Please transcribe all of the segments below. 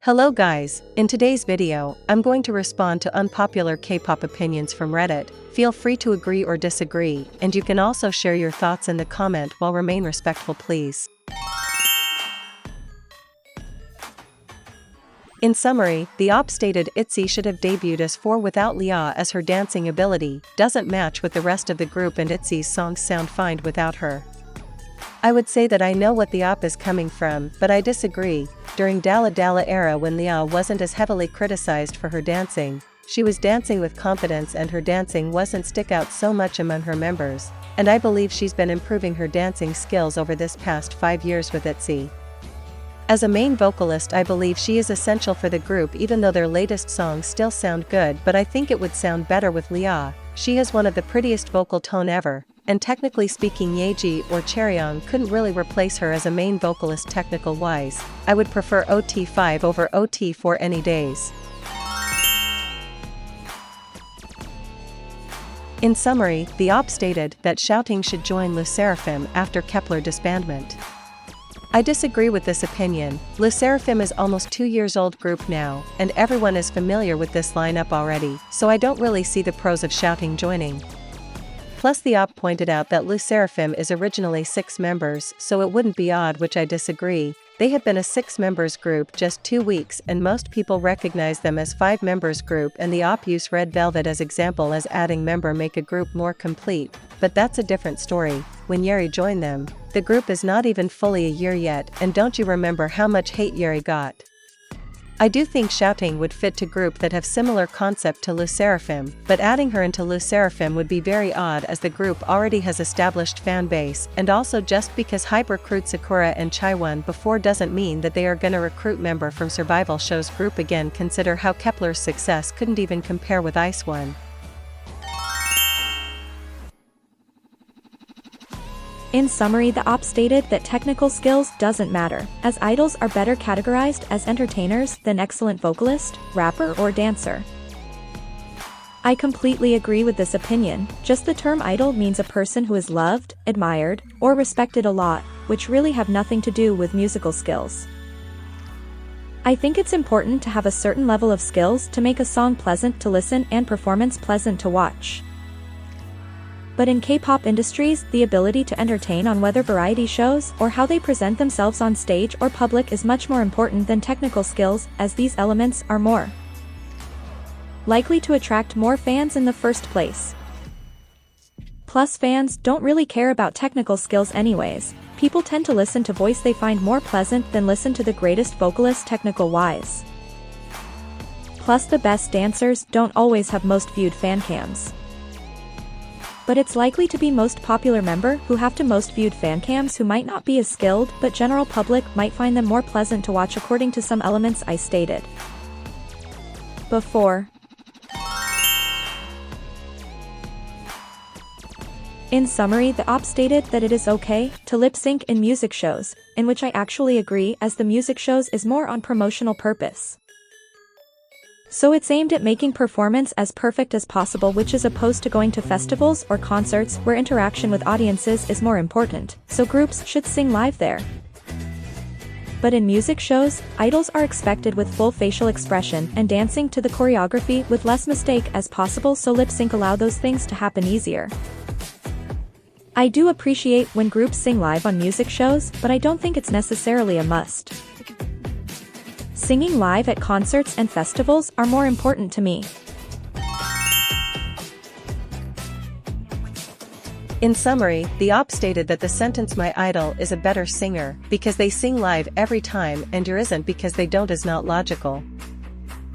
Hello guys, in today's video, I'm going to respond to unpopular K-pop opinions from Reddit. Feel free to agree or disagree, and you can also share your thoughts in the comment while remain respectful please. In summary, the op stated ITZY should have debuted as 4 without Lia as her dancing ability doesn't match with the rest of the group and ITZY's songs sound fine without her. I would say that I know what the op is coming from, but I disagree. During Dalla Dalla era when Lia wasn't as heavily criticized for her dancing, she was dancing with confidence and her dancing wasn't stick out so much among her members, and I believe she's been improving her dancing skills over this past 5 years with ITZY. As a main vocalist I believe she is essential for the group even though their latest songs still sound good, but I think it would sound better with Lia. She has one of the prettiest vocal tone ever, and technically speaking Yeji or Chaeryeong couldn't really replace her as a main vocalist technical wise. I would prefer OT5 over OT4 any days. In summary, the op stated that Shouting should join Le Sserafim after Kep1er disbandment. I disagree with this opinion. Le Sserafim is almost 2 years old group now, and everyone is familiar with this lineup already, so I don't really see the pros of Shouting joining. Plus the op pointed out that Le Sserafim is originally 6 members, so it wouldn't be odd, which I disagree. They have been a 6 members group just 2 weeks and most people recognize them as 5 members group, and the op use Red Velvet as example as adding member make a group more complete, but that's a different story. When Yeri joined them, the group is not even fully a year yet, and don't you remember how much hate Yeri got? I do think Shouting would fit to group that have similar concept to Le Sserafim, but adding her into Le Sserafim would be very odd as the group already has established fan base, and also just because Hype recruit Sakura and Chaewon before doesn't mean that they are gonna recruit member from survival shows group again. Consider how Kep1er's success couldn't even compare with IZ*ONE. In summary, the op stated that technical skills doesn't matter, as idols are better categorized as entertainers than excellent vocalist, rapper or dancer. I completely agree with this opinion, just the term idol means a person who is loved, admired, or respected a lot, which really have nothing to do with musical skills. I think it's important to have a certain level of skills to make a song pleasant to listen and performance pleasant to watch. But in K-pop industries, the ability to entertain on whether variety shows or how they present themselves on stage or public is much more important than technical skills, as these elements are more likely to attract more fans in the first place. Plus fans don't really care about technical skills anyways. People tend to listen to voice they find more pleasant than listen to the greatest vocalist technical-wise. Plus the best dancers don't always have most viewed fan cams. But it's likely to be most popular member who have to most viewed fan cams who might not be as skilled, but general public might find them more pleasant to watch according to some elements I stated before. In summary, the op stated that it is okay to lip sync in music shows, in which I actually agree, as the music shows is more on promotional purpose. So it's aimed at making performance as perfect as possible, which is opposed to going to festivals or concerts where interaction with audiences is more important, so groups should sing live there. But in music shows, idols are expected with full facial expression and dancing to the choreography with less mistake as possible, so lip sync allow those things to happen easier. I do appreciate when groups sing live on music shows, but I don't think it's necessarily a must. Singing live at concerts and festivals are more important to me. In summary, the op stated that the sentence "my idol is a better singer because they sing live every time and your isn't because they don't" is not logical.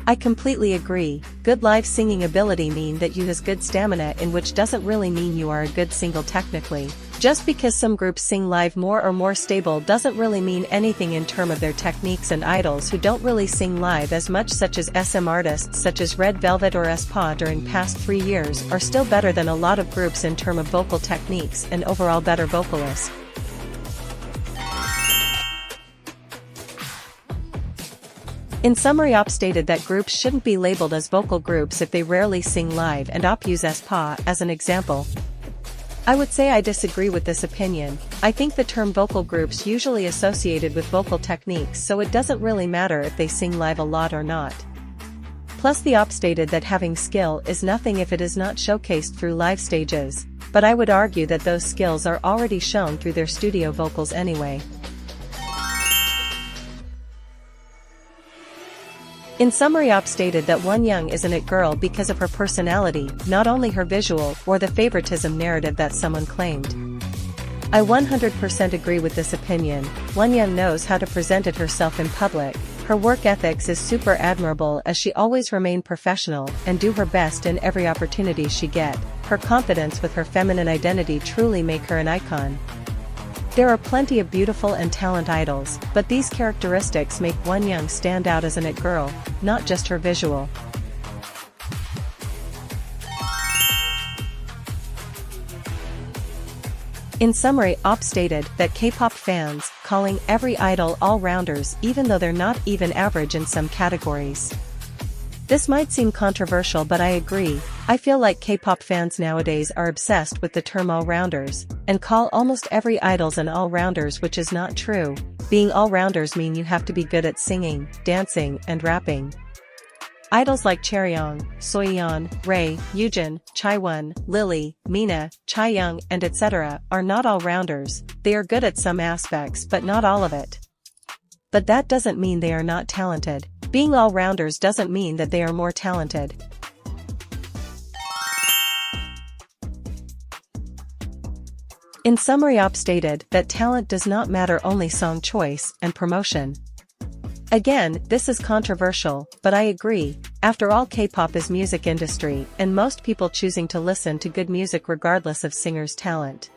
I completely agree. Good live singing ability mean that you has good stamina, in which doesn't really mean you are a good singer technically. Just because some groups sing live more or more stable doesn't really mean anything in terms of their techniques, and idols who don't really sing live as much, such as SM artists such as Red Velvet or aespa during past 3 years, are still better than a lot of groups in terms of vocal techniques and overall better vocalists. In summary, op stated that groups shouldn't be labeled as vocal groups if they rarely sing live, and op use aespa as an example. I would say I disagree with this opinion. I think the term vocal groups usually associated with vocal techniques, so it doesn't really matter if they sing live a lot or not. Plus the op stated that having skill is nothing if it is not showcased through live stages, but I would argue that those skills are already shown through their studio vocals anyway. In summary, op stated that Wonyoung is an it girl because of her personality, not only her visual or the favoritism narrative that someone claimed. I 100% agree with this opinion. Wonyoung knows how to present it herself in public. Her work ethics is super admirable as she always remain professional and do her best in every opportunity she get. Her confidence with her feminine identity truly make her an icon. There are plenty of beautiful and talent idols, but these characteristics make Wonyoung stand out as an it girl, not just her visual. In summary, op stated that K-pop fans calling every idol all-rounders even though they're not even average in some categories. This might seem controversial, but I agree. I feel like K-pop fans nowadays are obsessed with the term all-rounders, and call almost every idols an all-rounders, which is not true. Being all-rounders mean you have to be good at singing, dancing, and rapping. Idols like Chaeryeong, Soyeon, Ray, Yoojin, Chaewon, Lily, Mina, Chaeyoung, and etc. are not all-rounders. They are good at some aspects but not all of it. But that doesn't mean they are not talented. Being all-rounders doesn't mean that they are more talented. In summary, op stated that talent does not matter, only song choice and promotion. Again, this is controversial, but I agree. After all, K-pop is music industry, and most people choosing to listen to good music regardless of singer's talent.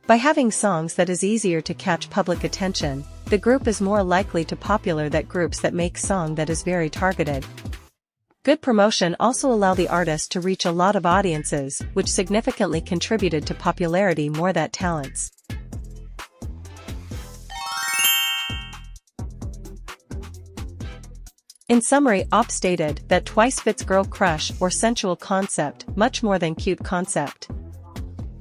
By having songs that is easier to catch public attention, the group is more likely to popular than groups that make song that is very targeted. Good promotion also allow the artist to reach a lot of audiences, which significantly contributed to popularity more than talents. In summary, op stated that Twice fits girl crush or sensual concept much more than cute concept.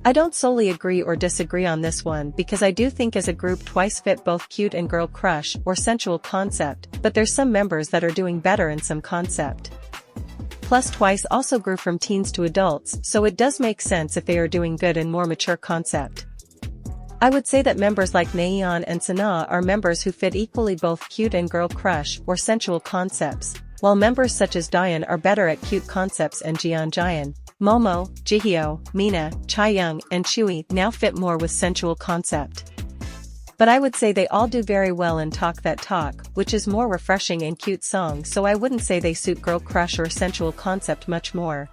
I don't solely agree or disagree on this one because I do think as a group Twice fit both cute and girl crush or sensual concept, but there's some members that are doing better in some concept. Plus Twice also grew from teens to adults, so it does make sense if they are doing good in more mature concept. I would say that members like Nayeon and Sana are members who fit equally both cute and girl crush or sensual concepts, while members such as Dayan are better at cute concepts and Jian, Momo, Jihyo, Mina, Chaeyoung, and Chewy now fit more with sensual concept. But I would say they all do very well in Talk That Talk, which is more refreshing and cute song, so I wouldn't say they suit girl crush or sensual concept much more.